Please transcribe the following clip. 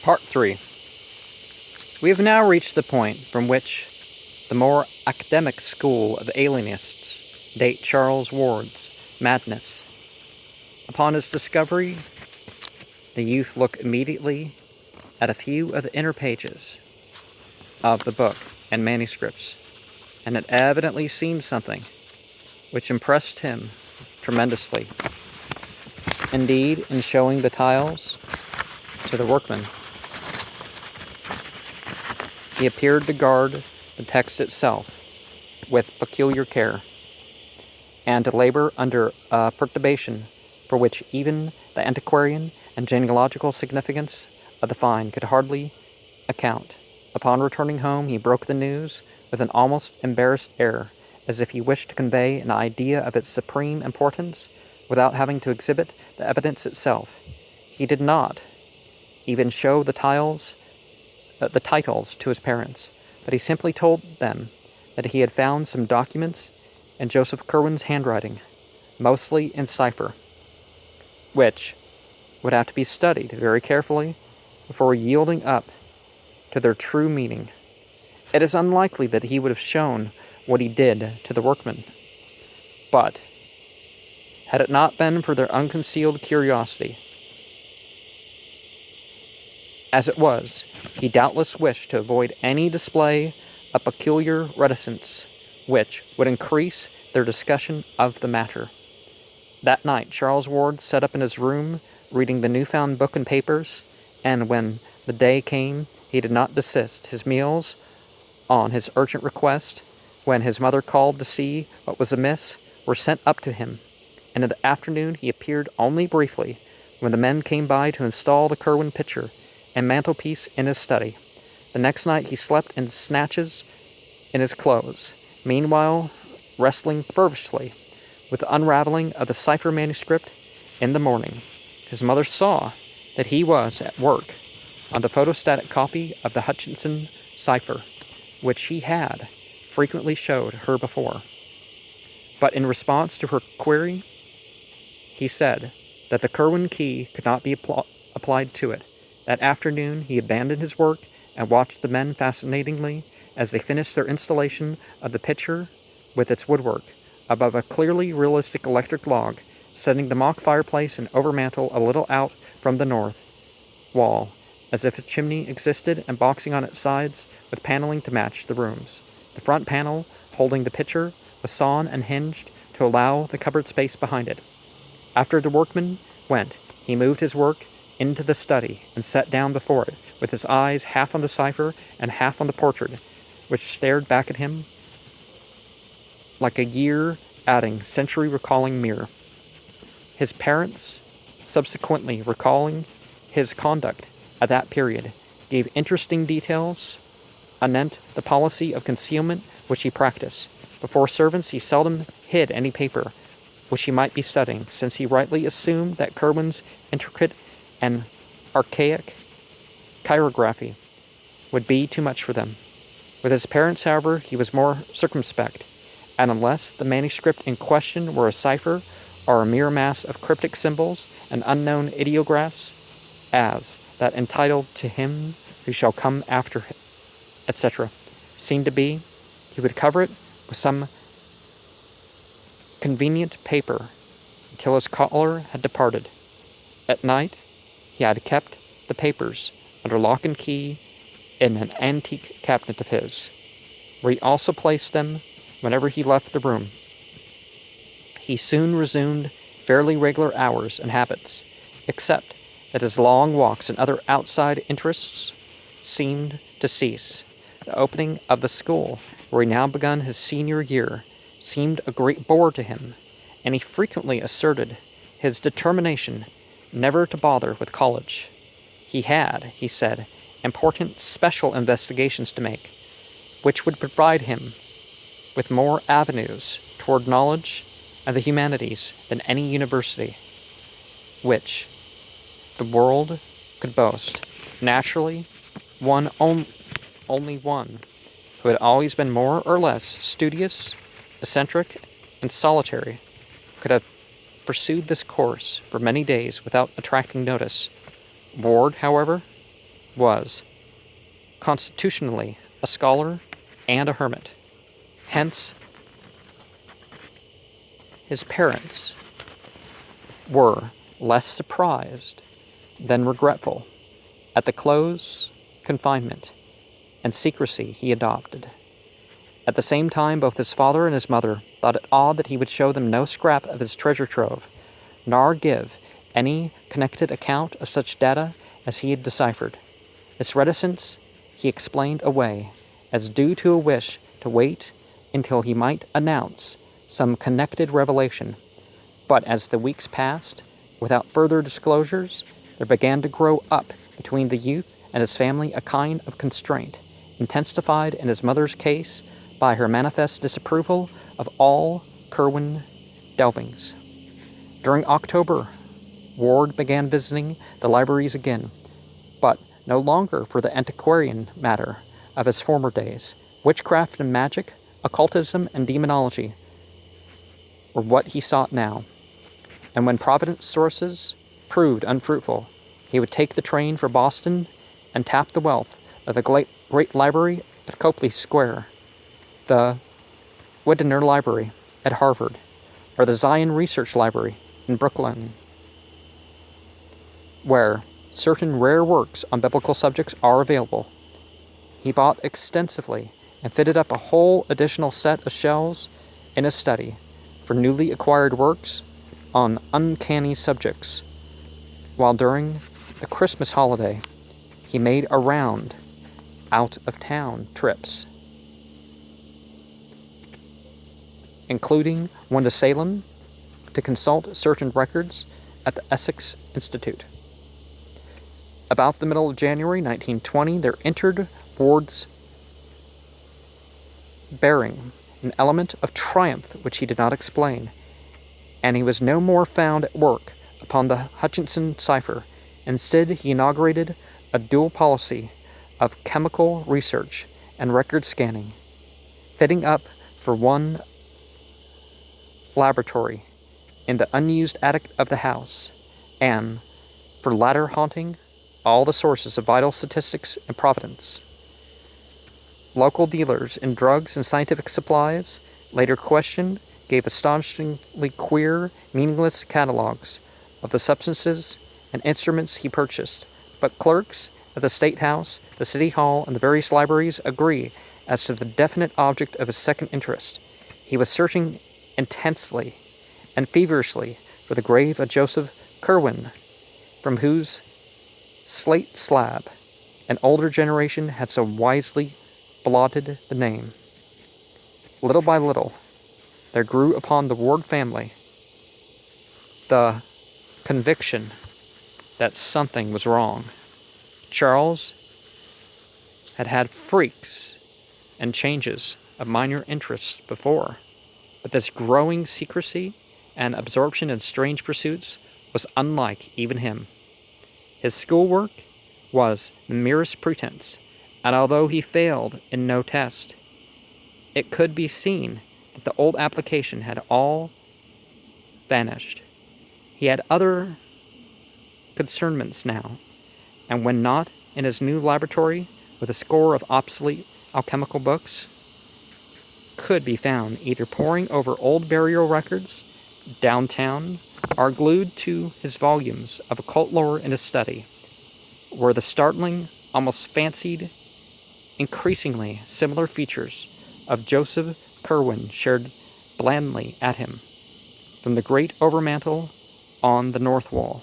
Part 3. We have now reached the point from which the more academic school of alienists date Charles Ward's madness. Upon his discovery, the youth look immediately at a few of the inner pages of the book and manuscripts, and had evidently seen something which impressed him tremendously. Indeed, in showing the tiles to the workman, he appeared to guard the text itself with peculiar care, and to labor under a perturbation for which even the antiquarian and genealogical significance of the find could hardly account. Upon returning home, he broke the news with an almost embarrassed air, as if he wished to convey an idea of its supreme importance without having to exhibit the evidence itself. He did not even show the titles to his parents, but he simply told them that he had found some documents in Joseph Curwen's handwriting, mostly in cipher, which would have to be studied very carefully before yielding up to their true meaning. It is unlikely that he would have shown what he did to the workmen, but had it not been for their unconcealed curiosity, as it was, he doubtless wished to avoid any display of peculiar reticence which would increase their discussion of the matter. That night, Charles Ward sat up in his room, reading the newfound book and papers, and when the day came, he did not desist. His meals, on his urgent request, when his mother called to see what was amiss, were sent up to him, and in the afternoon he appeared only briefly, when the men came by to install the Curwen picture and mantelpiece in his study. The next night he slept in snatches in his clothes, meanwhile wrestling feverishly with the unraveling of the cipher manuscript. In the morning, his mother saw that he was at work on the photostatic copy of the Hutchinson cipher, which he had frequently showed her before. But in response to her query, he said that the Curwen key could not be applied to it. That afternoon he abandoned his work and watched the men fascinatingly as they finished their installation of the picture with its woodwork above a clearly realistic electric log, setting the mock fireplace and overmantel a little out from the north wall, as if a chimney existed, and boxing on its sides with paneling to match the rooms. The front panel, holding the picture, was sawn and hinged to allow the cupboard space behind it. After the workman went, he moved his work into the study and sat down before it, with his eyes half on the cipher and half on the portrait, which stared back at him like a year-adding, century-recalling mirror. His parents, subsequently recalling his conduct at that period, gave interesting details anent the policy of concealment which he practiced. Before servants he seldom hid any paper which he might be studying, since he rightly assumed that Curwen's intricate and archaic chirography would be too much for them. With his parents, however, he was more circumspect, and unless the manuscript in question were a cipher or a mere mass of cryptic symbols and unknown ideographs, as that entitled "To him who shall come after," etc., seemed to be, he would cover it with some convenient paper until his caller had departed. At night, he had kept the papers under lock and key in an antique cabinet of his, where he also placed them whenever he left the room. He soon resumed fairly regular hours and habits, except that his long walks and other outside interests seemed to cease. The opening of the school, where he now begun his senior year, seemed a great bore to him, and he frequently asserted his determination never to bother with college. He had, he said, important special investigations to make, which would provide him with more avenues toward knowledge and the humanities than any university which the world could boast. Naturally, only one who had always been more or less studious, eccentric, and solitary could have pursued this course for many days without attracting notice. Ward, however, was constitutionally a scholar and a hermit. Hence, his parents were less surprised than regretful at the close confinement and secrecy he adopted. At the same time, both his father and his mother thought it odd that he would show them no scrap of his treasure trove, nor give any connected account of such data as he had deciphered. This reticence he explained away as due to a wish to wait until he might announce some connected revelation. But as the weeks passed, without further disclosures, there began to grow up between the youth and his family a kind of constraint, intensified in his mother's case by her manifest disapproval of all Kerwin delvings. During October, Ward began visiting the libraries again, but no longer for the antiquarian matter of his former days. Witchcraft and magic, occultism and demonology were what he sought now. And when Providence sources proved unfruitful, he would take the train for Boston and tap the wealth of the great library at Copley Square, the Widener Library at Harvard, or the Zion Research Library in Brooklyn, where certain rare works on biblical subjects are available. He bought extensively and fitted up a whole additional set of shelves in his study for newly acquired works on uncanny subjects, while during the Christmas holiday he made a round out-of-town trips, including one to Salem to consult certain records at the Essex Institute. About the middle of January 1920, there entered Ward's bearing an element of triumph which he did not explain, and he was no more found at work upon the Hutchinson cipher. Instead, he inaugurated a dual policy of chemical research and record scanning, fitting up for one laboratory in the unused attic of the house, and for latter haunting all the sources of vital statistics in Providence. Local dealers in drugs and scientific supplies, later questioned, gave astonishingly queer, meaningless catalogs of the substances and instruments he purchased, but clerks at the State House, the City Hall, and the various libraries agree as to the definite object of his second interest. He was searching intensely and feverishly for the grave of Joseph Kerwin, from whose slate slab an older generation had so wisely blotted the name. Little by little, there grew upon the Ward family the conviction that something was wrong. Charles had had freaks and changes of minor interests before, but this growing secrecy and absorption in strange pursuits was unlike even him. His schoolwork was the merest pretense, and although he failed in no test, it could be seen that the old application had all vanished. He had other concernments now, and when not in his new laboratory with a score of obsolete alchemical books, could be found either poring over old burial records downtown or glued to his volumes of occult lore in his study, where the startling, almost fancied, increasingly similar features of Joseph Kerwin stared blandly at him from the great overmantel on the north wall.